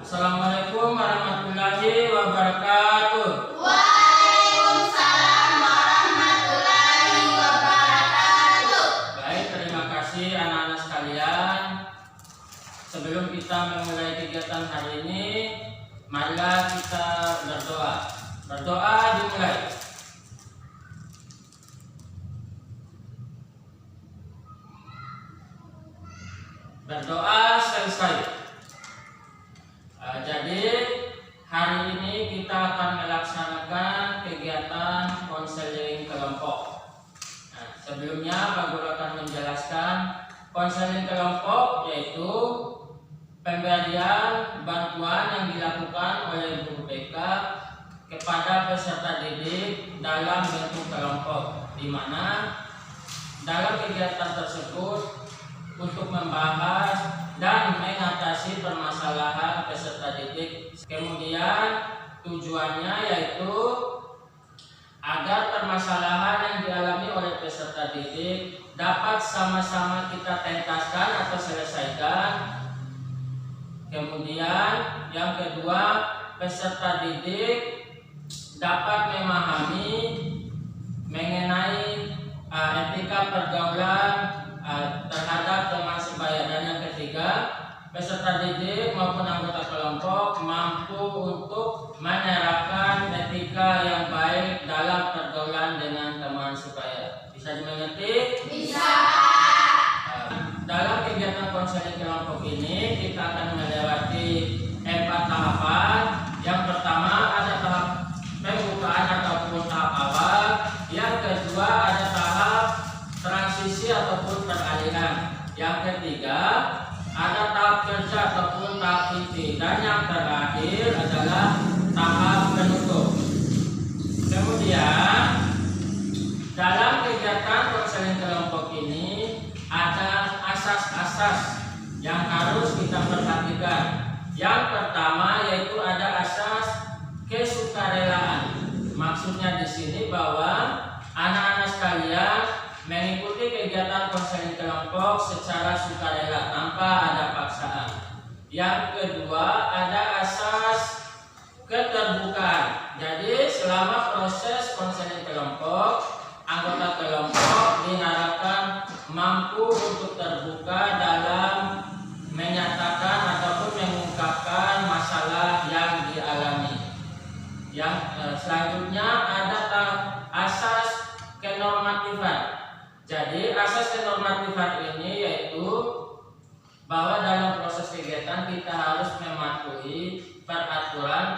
Assalamualaikum warahmatullahi wabarakatuh. Waalaikumsalam warahmatullahi wabarakatuh. Baik, terima kasih anak-anak sekalian. Sebelum kita memulai kegiatan hari ini, marilah kita berdoa. Berdoa dimulai. Berdoa selesai. Jadi hari ini kita akan melaksanakan kegiatan konseling kelompok. Nah, sebelumnya Pak Guru akan menjelaskan konseling kelompok yaitu pemberian bantuan yang dilakukan oleh guru BK kepada peserta didik dalam bentuk kelompok, di mana dalam kegiatan tersebut untuk membahas dan mengatasi permasalahan peserta didik. Kemudian tujuannya yaitu agar permasalahan yang dialami oleh peserta didik dapat sama-sama kita tuntaskan atau selesaikan. Kemudian yang kedua, peserta didik dapat memahami mengenai etika pergaulan terhadap teman sebaya. Dan yang ketiga, peserta didik maupun anggota kelompok mampu untuk menerapkan etika yang baik dalam pergaulan dengan teman sebaya. Bisa dimengerti? Bisa. Dalam kegiatan konseling kelompok ini kita akan melewati 4 tahapan. Yang pertama ada tahap pembukaan ataupun tahap awal. Yang kedua ada tahap transisi ataupun peralihan. Yang ketiga ada tahap kerja ataupun tahap inti. Dan yang terakhir adalah tahap penutup. Kemudian dalam kegiatan konseling kelompok ini ada asas-asas yang harus kita perhatikan. Yang pertama yaitu ada asas kesukarelaan. Maksudnya di sini bahwa anak-anak sekalian mengikuti kegiatan konseling kelompok secara sukarela tanpa ada paksaan. Yang kedua ada asas keterbukaan. Jadi selama proses konseling kelompok, anggota kelompok diharapkan mampu untuk terbuka dalam menyatakan ataupun mengungkapkan masalah yang dialami. Yang selanjutnya ada asas kenormatifan. Jadi asas kenormatifan ini yaitu bahwa dalam proses kegiatan kita harus mematuhi peraturan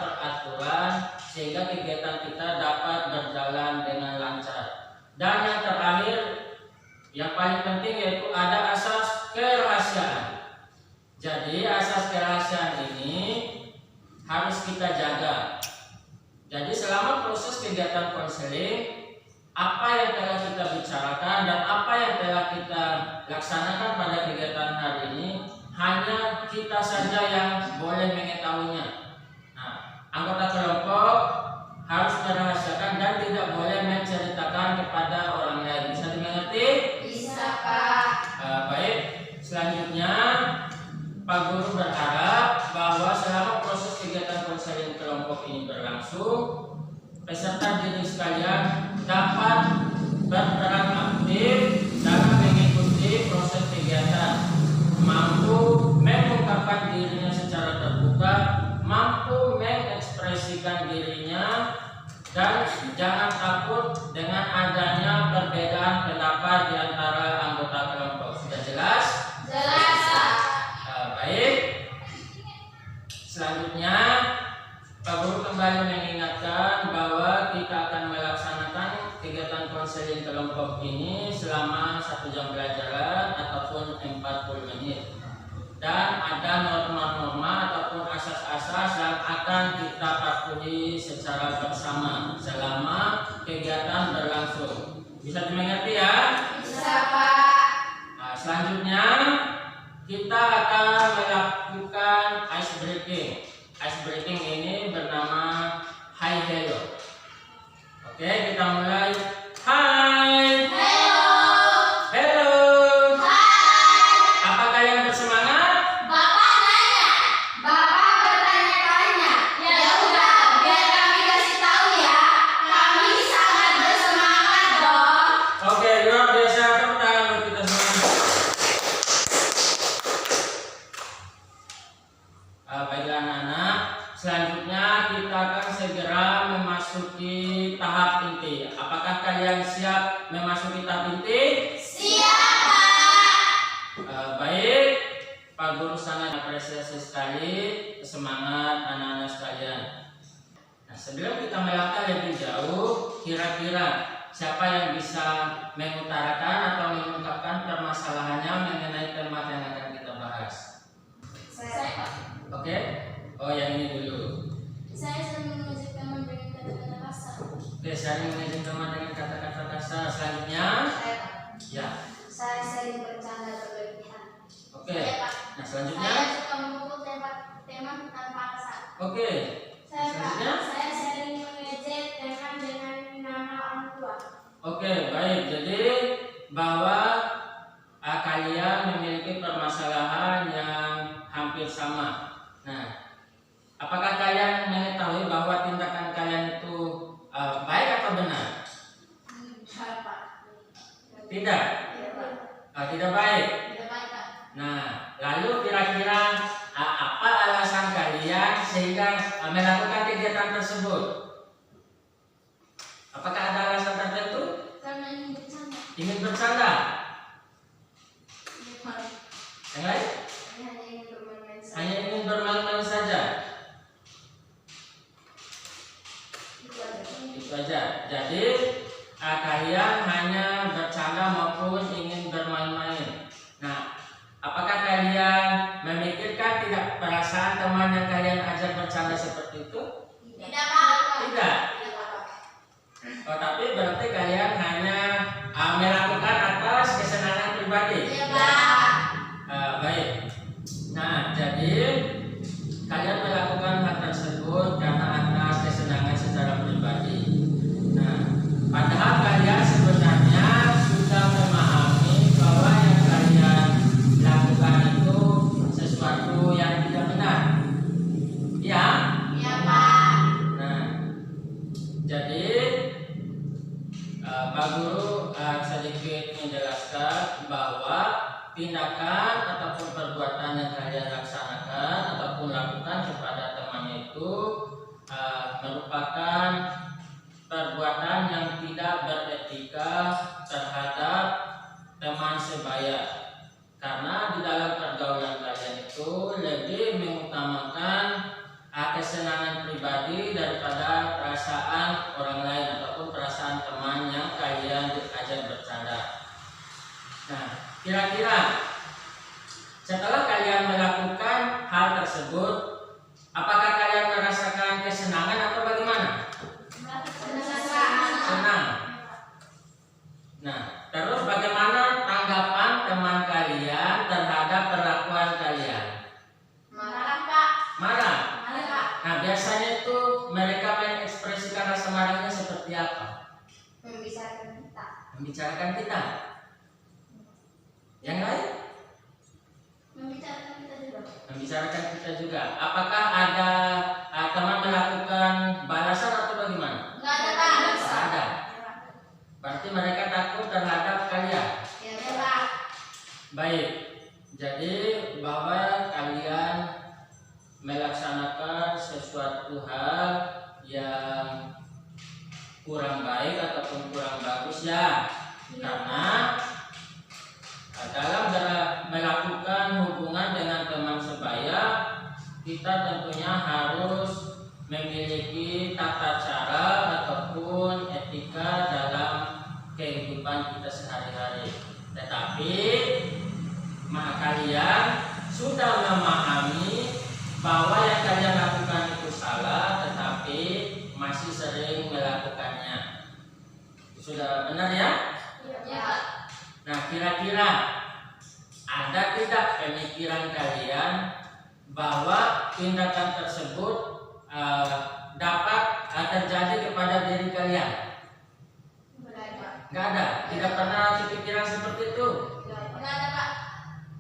sehingga kegiatan kita dapat berjalan dengan lancar. Dan yang terakhir, yang paling penting yaitu ada asas kerahasiaan. Jadi asas kerahasiaan ini harus kita jaga. Jadi selama proses kegiatan konseling, apa yang telah kita bicarakan dan apa yang telah kita laksanakan pada kegiatan hari ini hanya kita saja yang boleh mengetahuinya. Nah, anggota kelompok harus dirahasiakan dan tidak boleh menceritakan kepada orang lain. Bisa dimengerti? Bisa, Pak. Baik, selanjutnya Pak Guru berharap bahwa selama proses kegiatan konseling kelompok ini berlangsung, peserta didik sekalian dapat berperan aktif dalam mengikuti proses kegiatan, mampu mengungkapkan dirinya secara terbuka, mampu mengekspresikan dirinya, dan jangan takut dengan adanya perbedaan pendapat di antara anggota kelompok. Sudah jelas? Jelas, Pak. Baik. Selanjutnya Pak Guru kembali mengingatkan bahwa kita akan melaksanakan kegiatan konseling kelompok ini selama 1 jam pelajaran ataupun 40 menit. Dan ada norma-norma ataupun asas-asas yang akan kita patuhi secara bersama selama kegiatan berlangsung. Bisa dimengerti ya? Bisa, Pak. Nah, selanjutnya kita akan melakukan ice breaking. Ice breaking ini bernama Hi Hello. Oke, kita mulai. Hai. Hello. Hello. Hai. Apa kalian bersemangat? Bapak nanya. Bapak bertanya Baiklah anak-anak, selanjutnya kita akan segera memasuki tahap inti. Apakah kalian siap memasuki tahap inti? Siap, Pak. Baik, Pak Guru sangat apresiasi sekali semangat anak-anak sekalian. Nah, sebelum kita melangkah lebih jauh, kira-kira siapa yang bisa mengutarakan atau mengungkapkan permasalahannya mengenai tema yang akan kita bahas? Saya, Pak. Oke? Oh, yang ini dulu. Saya sering mengajak teman dengan kata-kata kasar. Oke, sering mengajak teman dengan kata-kata kasar. Selanjutnya, Saya, Pak. ya. Saya sering bercanda berlebihan. Oke. Saya, Pak. Nah, selanjutnya, Saya suka memukul teman tanpa kasar. oke. Saya, Pak. Selanjutnya, Saya sering mengejek teman dengan nama orang tua. oke, baik. Jadi bahwa kalian memiliki permasalahan yang hampir sama. Nah, apakah kalian mengetahui bahwa tindakan kalian itu baik atau benar? Saya, Pak. Tidak, Iya, Pak. tidak baik. Tidak baik, Pak. Nah, lalu kira-kira apa alasan kalian sehingga melakukan kegiatan tersebut? Apakah ada alasan tertentu? Karena ingin bercanda. Ingin bercanda? Iya, Pak. Yang lain? Saya hanya ingin bermain-main saja. Hanya ingin bermain-main saja. Itu aja. Itu aja. Jadi kalian hanya bercanda maupun ingin bermain-main. Nah, apakah kalian memikirkan tidak perasaan teman yang kalian ajak bercanda seperti itu? Tidak, Pak. Tidak. Tidak, Pak. Oh, tapi berarti kalian hanya melakukan atas kesenangan pribadi. Iya, Pak. Baik. Nah, jadi kalian melakukan hal tersebut karena atas kesenangan secara pribadi. Nah, padahal kalian sebenarnya sudah memahami bahwa yang kalian lakukan itu sesuatu yang tidak benar. Ya? Iya, Pak. Nah, jadi Pak Guru sedikit menjelaskan bahwa tindakan ataupun perbuatan yang kalian laksanakan ataupun lakukan kepada temannya itu merupakan perbuatan yang tidak beretika terhadap teman sebaya. Karena di dalam pergaulan kalian itu lebih mengutamakan kesenangan pribadi daripada perasaan orang lain ataupun perasaan teman yang kalian ajak bercanda. Nah, kira-kira setelah kalian melakukan hal tersebut, apakah kalian merasakan kesenangan atau bagaimana? Senang. Nah, terus bagaimana tanggapan teman kalian terhadap perlakuan kalian? Marah, Pak. Marah. Marah, Pak. Nah, biasanya itu mereka mengekspresikan rasa marahnya seperti apa? Membicarakan kita. Membicarakan kita. Yang lain? Membicarakan kita juga. Membicarakan kita juga. Apakah ada teman melakukan balasan atau bagaimana? Enggak ada, Pak. Tidak ada. Berarti mereka takut terhadap kalian. Iya, Pak. Baik. Jadi bahwa kalian melaksanakan sesuatu hal yang kurang baik ataupun kurang bagus ya. Karena dalam melakukan hubungan dengan teman sebaya, kita tentunya harus memiliki tata cara ataupun etika dalam kehidupan kita sehari-hari. Tetapi kalian sudah memahami bahwa yang kalian lakukan itu salah, tetapi masih sering melakukannya. Sudah benar ya? Iya. Nah, kira-kira ada tidak pemikiran kalian bahwa tindakan tersebut dapat terjadi kepada diri kalian? Nggak ada. Tidak pernah kepikiran seperti itu. Enggak ada, Pak.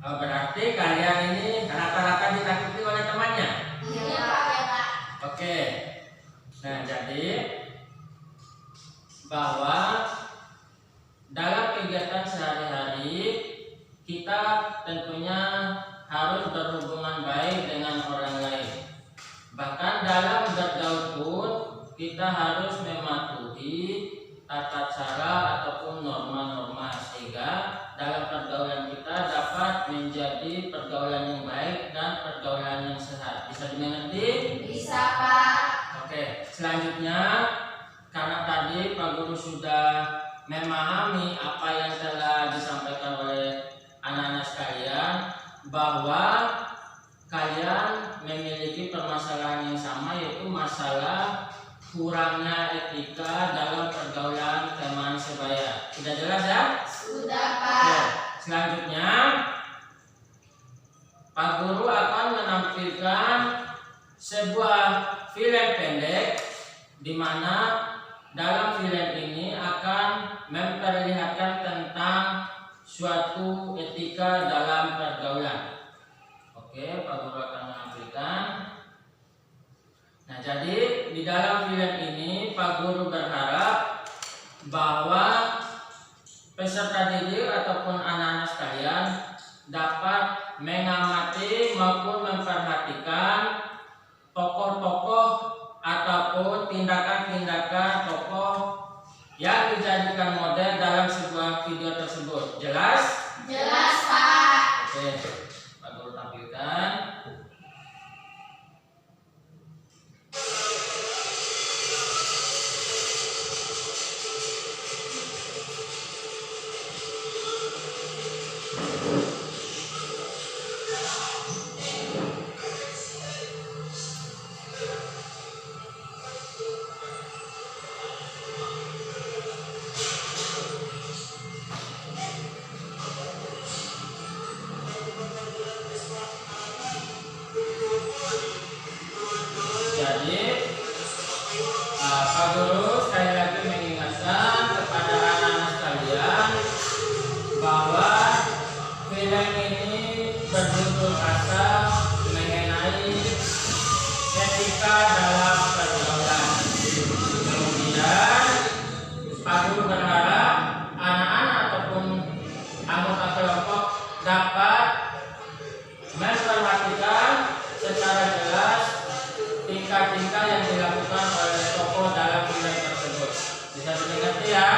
Berarti kalian ini rata-rata ditakuti oleh temannya. Iya, Pak. Iya, Pak. Oke. Nah, jadi bahwa dalam kegiatan sehari-hari kita tentunya harus berhubungan baik dengan orang lain. dimengerti? Bisa, Pak. Oke, selanjutnya karena tadi Pak Guru sudah memahami apa yang telah disampaikan oleh anak-anak sekalian, bahwa kalian memiliki permasalahan yang sama, yaitu masalah kurangnya etika dalam pergaulan teman sebaya. Sudah jelas ya? Sudah, Oke, Pak. selanjutnya Pak Guru akan menampilkan sebuah film pendek di mana dalam film ini akan memperlihatkan tentang suatu etika dalam pergaulan. Oke, Pak Guru akan menampilkan. Nah, jadi di dalam film ini Pak Guru berharap bahwa peserta didik ataupun anak-anak sekalian dapat mengamati maupun memperhatikan tokoh-tokoh ataupun tindakan-tindakan tokoh yang dijadikan model dalam sebuah video tersebut. Jelas? Jelas, Pak. Oke, Pak Guru tampilkan. Jadi Pak Guru sekali lagi mengingatkan kepada anak-anak sekalian bahwa film ini berjudul asal mengenai etika dalam pergaulan. Kemudian Pak Guru berharap anak-anak ataupun anggota kelompok dapat memperhatikan secara jelas tingkah-tingkah yang dilakukan oleh tokoh dalam film tersebut. Bisa dimengerti ya?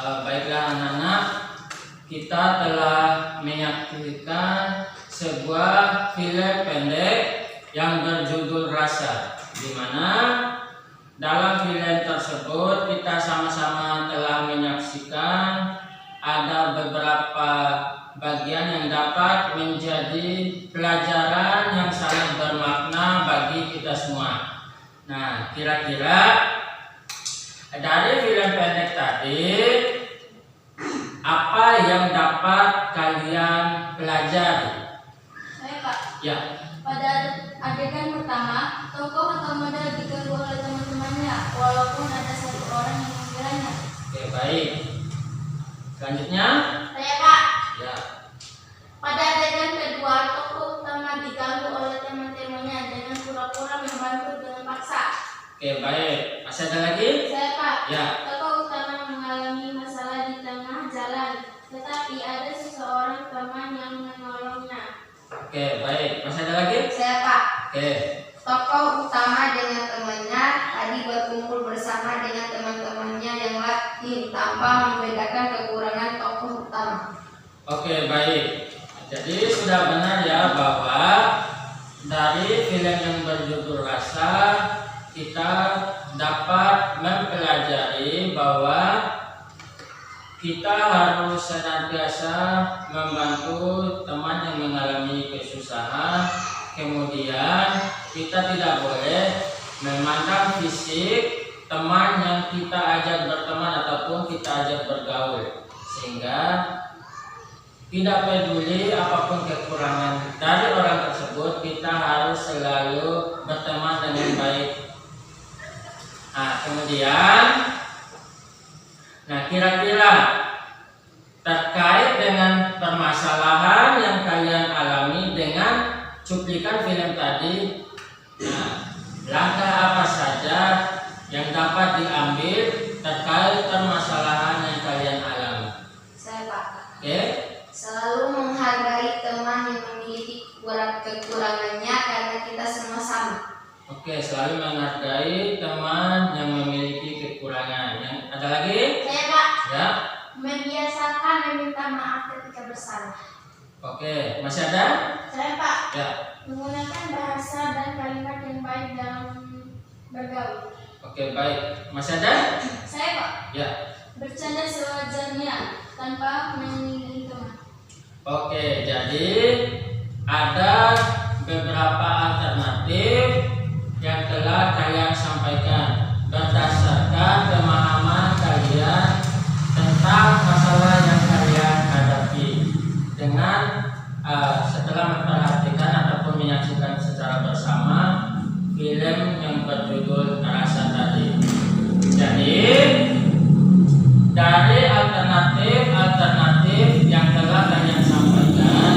Baiklah anak-anak, kita telah menyaksikan sebuah film pendek yang berjudul Rasa, di mana dalam film tersebut kita sama-sama telah menyaksikan ada beberapa bagian yang dapat menjadi pelajaran yang sangat bermakna bagi kita semua. Nah, kira-kira dari film pendek tadi, apa yang dapat kalian pelajari? Saya Pak. Ya, Pada adegan pertama, tokoh atau model diganggu oleh teman-temannya, walaupun ada satu orang yang membelanya. oke, baik. Selanjutnya, Saya Pak. ya, Pada adegan kedua, tokoh utama diganggu oleh teman-temannya dengan pura-pura membantu dengan paksa. oke, baik. Masih ada lagi? Saya Pak. Ya, Tokoh utama mengalami masalah di tengah jalan, tetapi ada seseorang teman yang menolongnya. oke, baik. Masih ada lagi? Saya Pak, Oke, tokoh utama dengan temannya tadi berkumpul bersama dengan teman-temannya yang lain tanpa membedakan kekurangan tokoh utama. oke, baik. Jadi sudah benar ya bahwa dari film yang berjudul Rasa kita dapat mempelajari bahwa kita harus senantiasa membantu teman yang mengalami kesusahan. Kemudian kita tidak boleh memandang fisik teman yang kita ajak berteman ataupun kita ajak bergaul, sehingga tidak peduli apapun kekurangan dari orang tersebut, kita harus selalu berteman dengan baik. Nah, kemudian, kira-kira terkait dengan permasalahan yang kalian alami dengan cuplikan film tadi, langkah apa saja yang dapat diambil terkait permasalahan yang kalian alami? Saya Pak, Oke, selalu menghargai teman yang memiliki kekurangannya karena kita semua sama. oke, selalu menghargai teman yang memiliki kekurangan. Yang ada lagi? Saya Pak. Ya, Membiasakan meminta maaf ketika bersalah. oke, masih ada? Saya Pak. Ya, Menggunakan bahasa dan kalimat yang baik dalam bergaul. oke, baik. Masih ada? Saya Pak. Ya, Bercanda sewajarnya tanpa menyinggung teman. oke. Jadi ada beberapa alternatif yang telah kalian sampaikan berdasarkan pemahaman kalian tentang masalah yang kalian hadapi. Dengan setelah memperhatikan ataupun menyaksikan secara bersama film yang berjudul Rasa tadi. Jadi dari alternatif yang telah kalian sampaikan,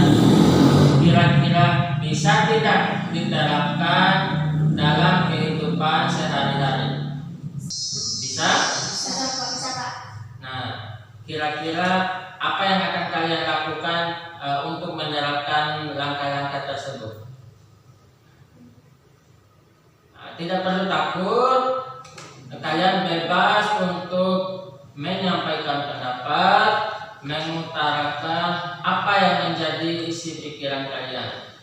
kira-kira bisa tidak diterapkan dalam kehidupan sehari-hari? Bisa? Bisa Pak. Bisa Pak. Nah, kira-kira apa yang akan kalian lakukan untuk menerapkan langkah-langkah tersebut? Tidak perlu takut, kalian bebas untuk menyampaikan pendapat, mengutarakan apa yang menjadi isi pikiran kalian.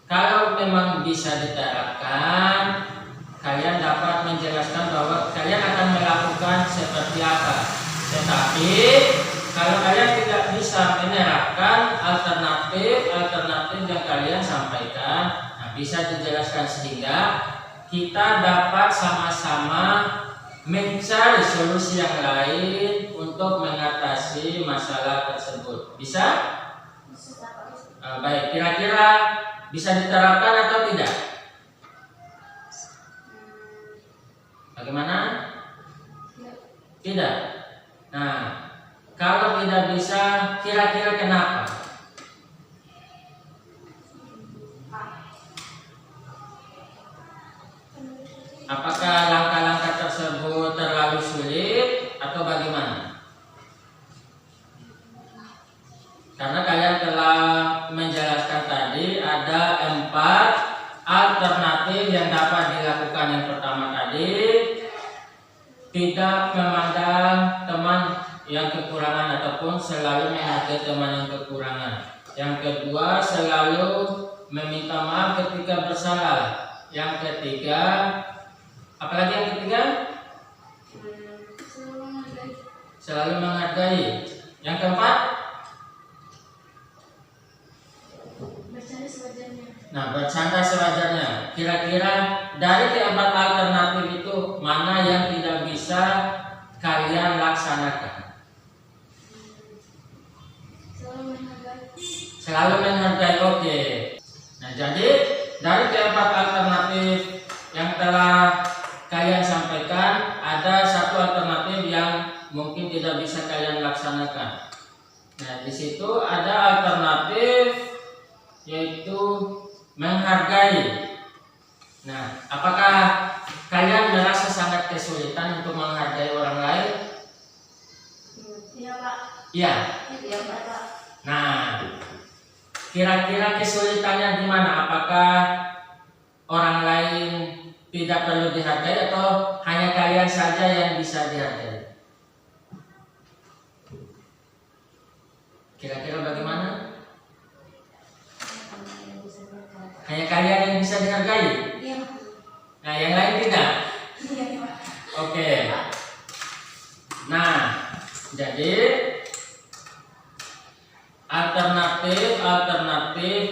Kalau memang bisa diterapkan, kalian dapat menjelaskan bahwa kalian akan melakukan seperti apa. Tetapi kalau kalian tidak bisa menerapkan alternatif yang kalian sampaikan, bisa dijelaskan sehingga kita dapat sama-sama mencari solusi yang lain untuk mengatasi masalah tersebut. Bisa? Bisa Pak. Baik, kira-kira bisa diterapkan atau tidak? Bagaimana? Tidak. Nah, kalau tidak bisa, kira-kira kenapa? Apakah langkah-langkah tersebut terlalu sulit atau bagaimana? Karena kalian telah menjelaskan tadi ada 4 alternatif yang dapat dilakukan. Yang pertama tadi, tidak memandang teman yang kekurangan ataupun selalu menghargai teman yang kekurangan. Yang kedua, selalu meminta maaf ketika bersalah. Yang ketiga, apalagi yang ketiga? Selalu menghargai. Yang keempat? Bercanda sewajarnya. Nah, bercanda sewajarnya. Kira-kira dari keempat alternatif itu mana yang tidak bisa kalian laksanakan? Selalu menghargai, oke. Nah, jadi dari keempat alternatif yang telah kalian sampaikan, ada satu alternatif yang mungkin tidak bisa kalian laksanakan. Nah, di situ ada alternatif yaitu menghargai. Nah, apakah kalian merasa sangat kesulitan untuk menghargai orang lain? Iya, Pak. Iya. Iya, Pak. Nah, kira-kira kesulitannya di mana? Apakah orang lain tidak perlu dihargai atau hanya kalian saja yang bisa dihargai? Kira-kira bagaimana? Hanya kalian yang bisa dihargai? Iya, Pak. Nah, yang lain tidak? Iya, Pak. Oke. Nah, jadi alternatif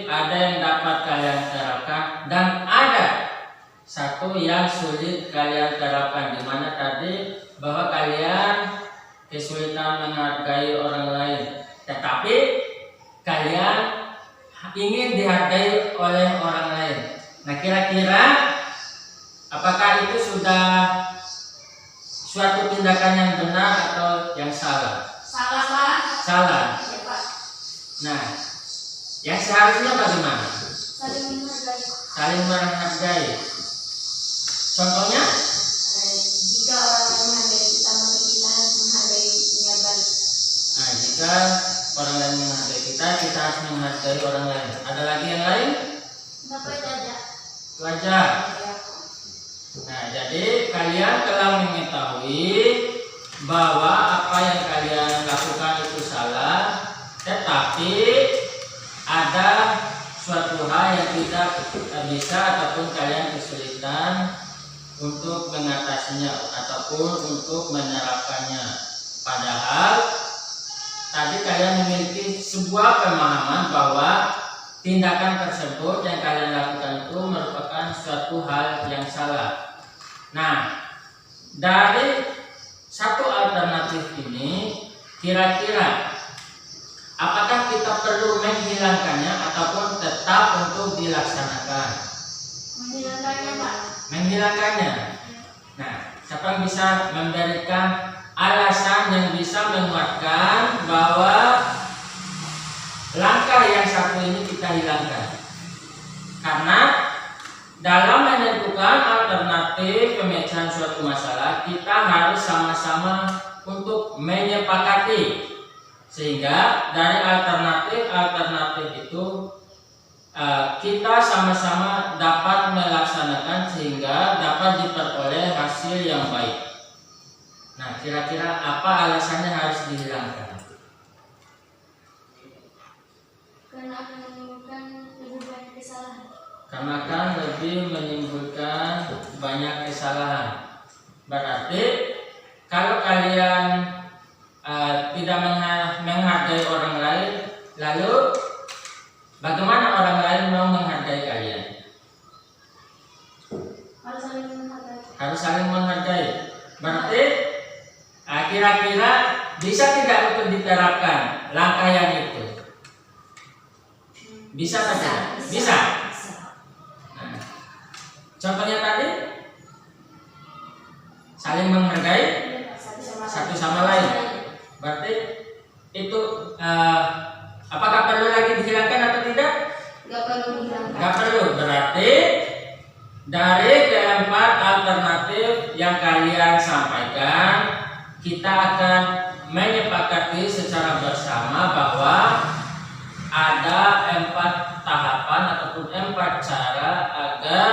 ada yang dapat kalian terapkan dan ada satu yang sulit kalian terapkan, di mana tadi bahwa kalian kesulitan menghargai orang lain, tetapi kalian ingin dihargai oleh orang lain. Nah, kira-kira apakah itu sudah suatu tindakan yang benar atau yang salah? Salah, Pak. Salah. Iya, Pak. Nah, yang seharusnya bagaimana? Saling menghargai. Saling menghargai. Contohnya? Jika orang lain menghargai kita, maka kita harus menghargainya balik. Nah, jika orang lain menghargai kita harus menghargai orang lain. Ada lagi yang lain? Bapak itu aja. Itu aja. Nah, jadi kalian telah mengetahui bahwa apa yang kalian lakukan itu salah, tetapi ada suatu hal yang tidak bisa ataupun kalian kesulitan untuk mengatasinya ataupun untuk menerapkannya. Padahal tadi kalian memiliki sebuah pemahaman bahwa tindakan tersebut yang kalian lakukan itu merupakan suatu hal yang salah. Nah, dari satu alternatif ini, kira-kira apakah kita perlu menghilangkannya ataupun tetap untuk dilaksanakan? Menghilangkannya, Pak. Menghilangkannya. Nah, siapa yang bisa memberikan alasan yang bisa menguatkan bahwa langkah yang satu ini kita hilangkan? Karena dalam menentukan alternatif pemecahan suatu masalah, kita harus sama-sama untuk menyepakati, sehingga dari alternatif itu kita sama-sama dapat melaksanakan sehingga dapat diperoleh hasil yang baik. Nah, kira-kira apa alasannya harus dihilangkan? Karena akan menimbulkan lebih banyak kesalahan. Karena akan lebih menimbulkan banyak kesalahan. Berarti kalau kalian tidak menghargai orang lain, lalu bagaimana orang lain mau menghargai kalian? Harus saling menghargai. Harus saling menghargai. Berarti kira-kira bisa tidak untuk diterapkan langkah yang itu? Bisa atau tidak? Bisa. Nah, contohnya tadi saling menghargai satu sama lain. Berarti itu apakah perlu lagi dihilangkan atau tidak? Gak perlu dihilangkan. Gak perlu. Berarti dari keempat alternatif yang kalian sampaikan, kita akan menyepakati secara bersama bahwa ada 4 tahapan ataupun 4 cara agar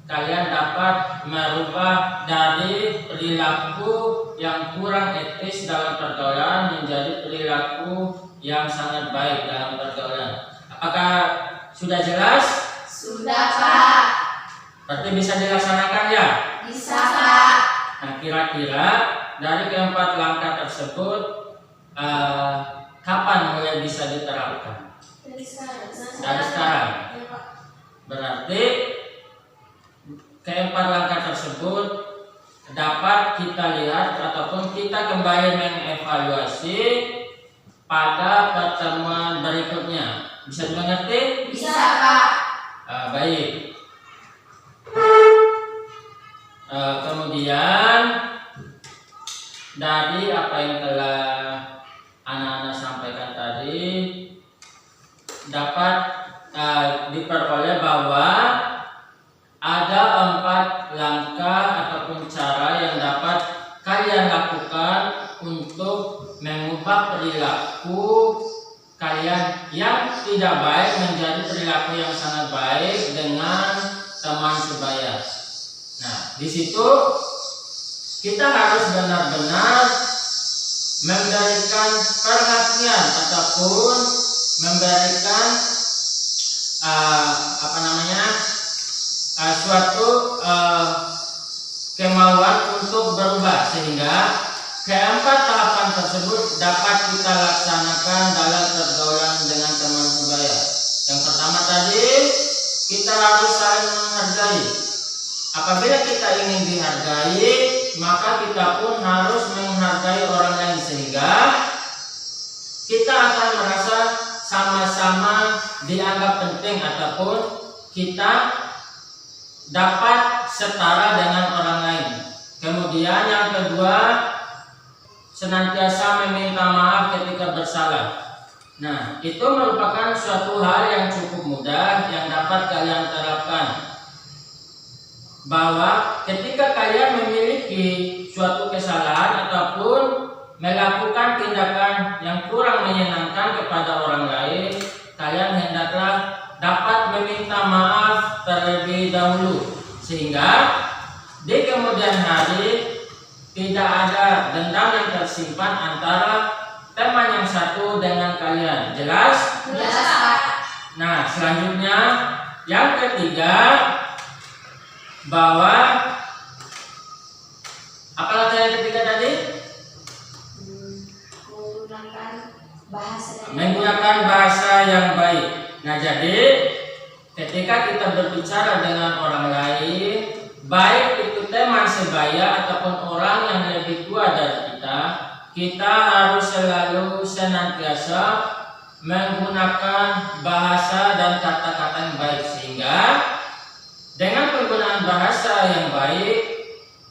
kalian dapat merubah dari perilaku yang kurang etis dalam pergaulan menjadi perilaku yang sangat baik dalam pergaulan. Apakah sudah jelas? Sudah, Pak. Berarti bisa dilaksanakan ya? Bisa, Pak. Nah, kira-kira dari keempat langkah tersebut kapan mulai bisa diterapkan? Dari sekarang. Dari sekarang. Ya, Pak. Berarti keempat langkah tersebut dapat kita lihat ataupun kita kembali mengevaluasi pada pertemuan berikutnya. Bisa dimengerti? Bisa, Pak. Baik. Kemudian dari apa yang telah anak-anak sampaikan tadi dapat diperoleh bahwa ada 4 langkah ataupun cara yang dapat kalian lakukan untuk mengubah perilaku kalian yang tidak baik menjadi perilaku yang sangat baik dengan teman sebaya. Nah, di situ kita harus benar-benar memberikan perhatian ataupun memberikan suatu kemauan untuk berubah sehingga keempat tahapan tersebut dapat kita laksanakan dalam pergaulan dengan teman sebaya. Yang pertama tadi, kita harus saling menghargai. Apabila kita ingin dihargai, maka kita pun harus menghargai orang lain sehingga kita akan merasa sama-sama dianggap penting ataupun kita dapat setara dengan orang lain. Kemudian yang kedua, senantiasa meminta maaf ketika bersalah. Nah, itu merupakan suatu hal yang cukup mudah yang dapat kalian terapkan. Bahwa ketika kalian memiliki suatu kesalahan ataupun melakukan tindakan yang kurang menyenangkan kepada orang lain, kalian hendaklah dapat meminta maaf terlebih dahulu sehingga di kemudian hari tidak ada dendam yang tersimpan antara teman yang satu dengan kalian. Jelas? Jelas, Pak. Nah, selanjutnya yang ketiga, bahwa apa langkah yang ketiga tadi? Menggunakan bahasa yang baik. Nah, jadi ketika kita berbicara dengan orang lain, baik itu teman sebaya ataupun orang yang lebih tua dari kita, kita harus selalu senantiasa menggunakan bahasa dan kata-kata yang baik sehingga dengan penggunaan bahasa yang baik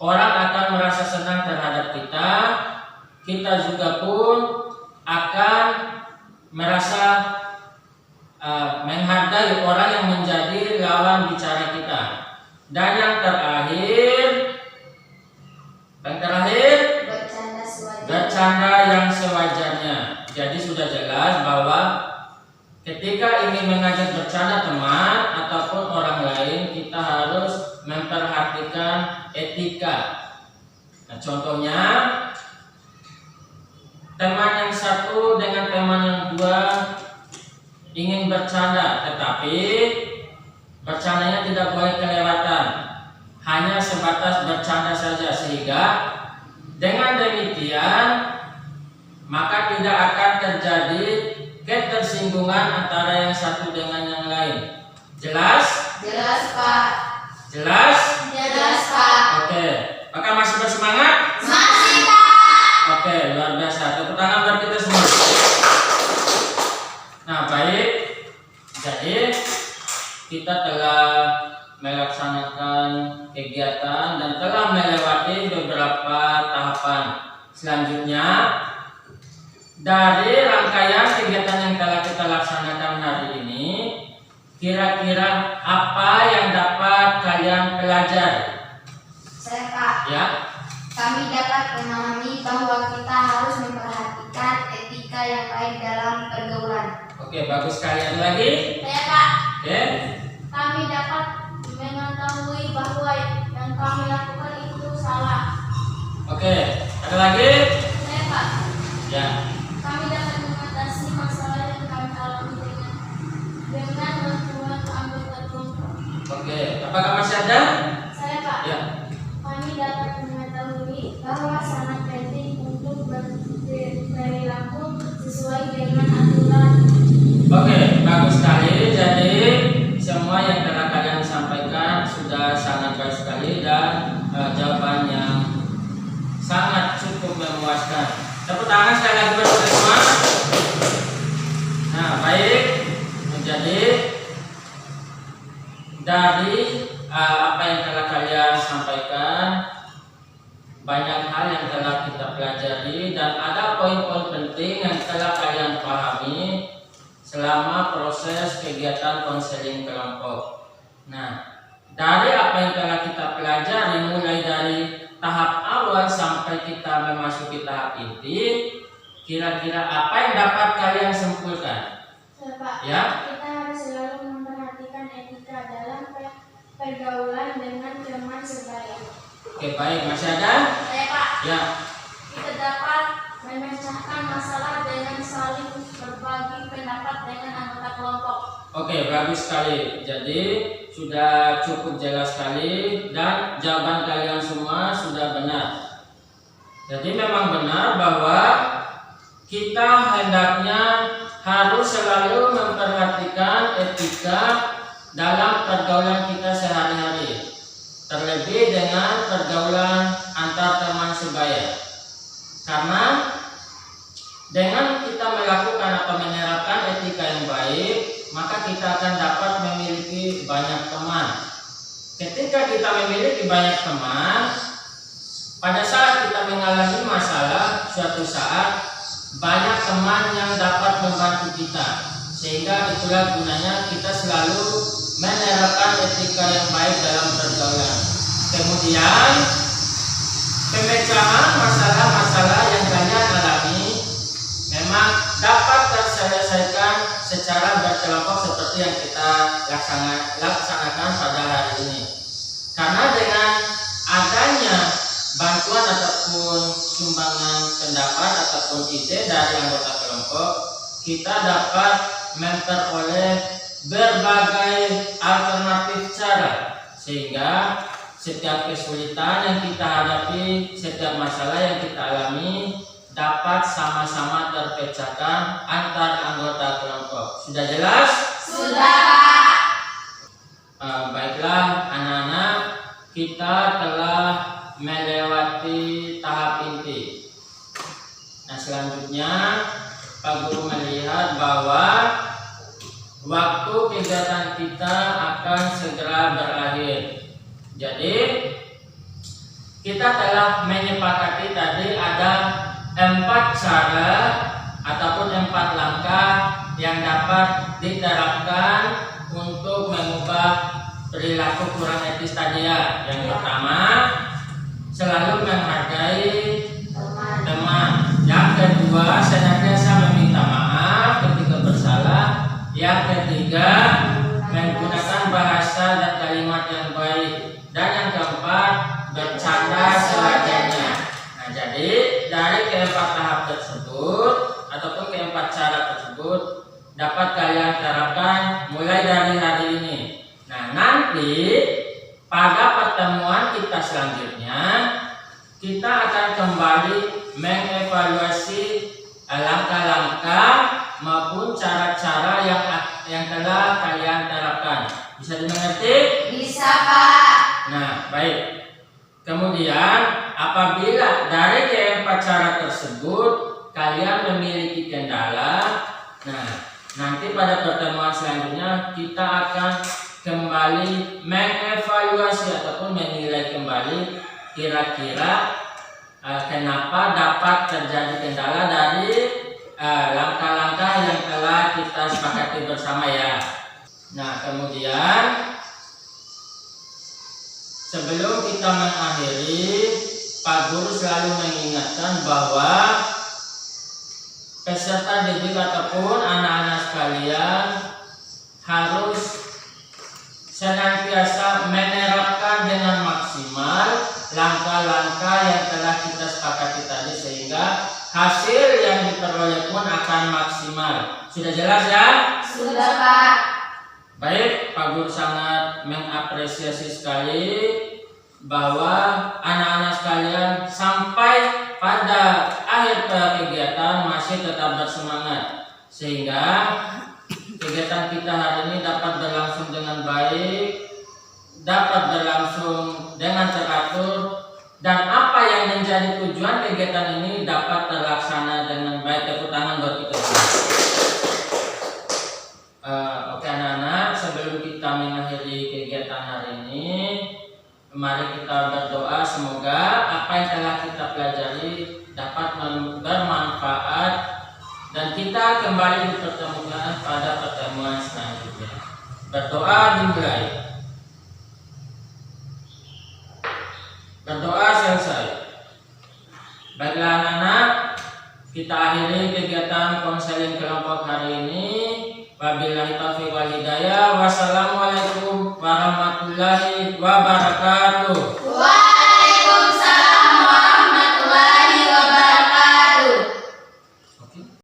orang akan merasa senang terhadap kita. Kita juga pun akan merasa menghargai orang yang menjadi lawan bicara kita. Dan yang terakhir, bercanda yang sewajarnya. Jadi sudah jelas bahwa ketika ingin mengajak bercanda teman ataupun orang lain, kita harus memperhatikan etika. Nah, contohnya teman yang satu dengan teman yang dua ingin bercanda, tetapi bercandanya tidak boleh kelewatan, hanya sebatas bercanda saja sehingga dengan demikian maka tidak akan terjadi ketersinggungan antara yang satu dengan yang lain. Jelas? Jelas, Pak. Jelas? Jelas, Pak. Oke, maka masih bersemangat? Masih, Pak. Oke, luar biasa. Tepuk tangan buat kita semua. Nah, baik. Jadi kita telah melaksanakan kegiatan dan telah melewati beberapa tahapan. Selanjutnya, dari rangkaian kegiatan yang telah kita laksanakan hari ini, kira-kira apa yang dapat kalian pelajari? Saya, Pak. Ya. Kami dapat memahami bahwa kita harus memperhatikan etika yang baik dalam pergaulan. Oke, bagus sekali. Ada lagi? Saya, Pak. Oke. Kami dapat mengetahui bahwa yang kami lakukan itu salah. Oke, ada lagi? Saya Pak, Ya. kami dapat mengatasi masalah yang kami alami dengan bantuan anggota kelompok. Oke, apakah masih ada? Saya Pak, Ya. kami dapat mengetahui bahwa sangat penting untuk berperilaku sesuai dengan aturan. Oke, bagus sekali. Jadi semua yang telah kalian sampaikan sudah sangat baik sekali dan jawaban yang sangat cukup memuaskan. Tepuk tangan sekali lagi buat kita semua. Nah, baik. Jadi dari apa yang telah kalian sampaikan, banyak hal yang telah kita pelajari dan ada poin-poin penting yang telah kalian pahami selama proses kegiatan konseling kelompok. Nah, dari apa yang telah kita pelajari mulai dari tahap awal sampai kita memasuki tahap inti, kira-kira apa yang dapat kalian simpulkan? Saya Pak, Ya. kita harus selalu memperhatikan etika dalam pergaulan dengan teman sebaya. Oke, baik. Masih ada? Saya Pak, Ya. kita dapat memecahkan masalah dengan saling berbagi pendapat dengan anggota kelompok. Oke, bagus sekali. Jadi sudah cukup jelas sekali dan jawaban kalian semua sudah benar. Jadi memang benar bahwa kita hendaknya harus selalu memperhatikan etika dalam pergaulan kita sehari-hari. Terlebih dengan pergaulan antar teman sebaya. Karena dengan kita melakukan atau menerapkan etika yang baik, maka kita akan dapat memiliki banyak teman. Ketika kita memiliki banyak teman, pada saat kita mengalami masalah suatu saat, banyak teman yang dapat membantu kita. Sehingga itulah gunanya kita selalu menerapkan etika yang baik dalam pergaulan. Kemudian pemecahan masalah-masalah yang kalian alami memang dapat terselesaikan secara berkelompok seperti yang kita laksanakan pada hari ini. Karena dengan adanya bantuan ataupun sumbangan pendapat ataupun ide dari anggota kelompok, kita dapat memperoleh berbagai alternatif cara sehingga setiap kesulitan yang kita hadapi, setiap masalah yang kita alami dapat sama-sama terpecahkan antar anggota kelompok. Sudah jelas? Sudah. Baiklah anak-anak, kita telah melewati tahap inti. Nah, selanjutnya Pak Guru melihat bahwa waktu kegiatan kita akan segera berakhir. Jadi kita telah menyepakati tadi ada 4 cara ataupun 4 langkah yang dapat diterapkan untuk mengubah perilaku kurang etis tadi ya. Yang pertama, selalu menghargai teman. Yang kedua, senantiasa meminta maaf ketika bersalah. Yang ketiga, menggunakan bahasa dan kalimat yang baik. Dan yang keempat, bercanda sewajarnya. Nah, jadi dari keempat tahap tersebut ataupun keempat cara tersebut dapat kalian terapkan mulai dari hari ini. Nah, nanti pada pertemuan kita selanjutnya kita akan kembali mengevaluasi langkah-langkah maupun cara-cara yang telah kalian terapkan. Bisa dimengerti? Bisa, Pak. Nah, baik. Kemudian apabila dari keempat cara tersebut kalian memiliki kendala, nah nanti pada pertemuan selanjutnya kita akan kembali mengevaluasi ataupun menilai kembali kira-kira kenapa dapat terjadi kendala dari langkah-langkah yang telah kita sepakati bersama ya. Nah, kemudian sebelum kita mengakhiri, Pak Guru selalu mengingatkan bahwa peserta didik ataupun anak-anak sekalian harus senantiasa menerapkan dengan maksimal langkah-langkah yang telah kita sepakati tadi, sehingga hasil yang diperoleh pun akan maksimal. Sudah jelas ya? Sudah, Pak. Baik, Pak Guru sangat mengapresiasi sekali bahwa anak-anak sekalian sampai pada akhir kegiatan masih tetap bersemangat, sehingga kegiatan kita hari ini dapat berlangsung dengan baik, dapat berlangsung dengan teratur, dan apa yang menjadi tujuan kegiatan ini dapat terlaksana dengan baik. Tepuk tangan buat kita. Oke anak-anak, sebelum kita mengakhiri kegiatan hari ini, mari kita berdoa semoga apa yang telah kita pelajari dapat bermanfaat dan kita kembali dipertemukan pada pertemuan selanjutnya. Berdoa dimulai. Berdoa selesai. Baiklah anak-anak, kita akhiri kegiatan konseling kelompok hari ini. Wabillahi taufiq wal hidayah. Wassalamualaikum warahmatullahi wabarakatuh.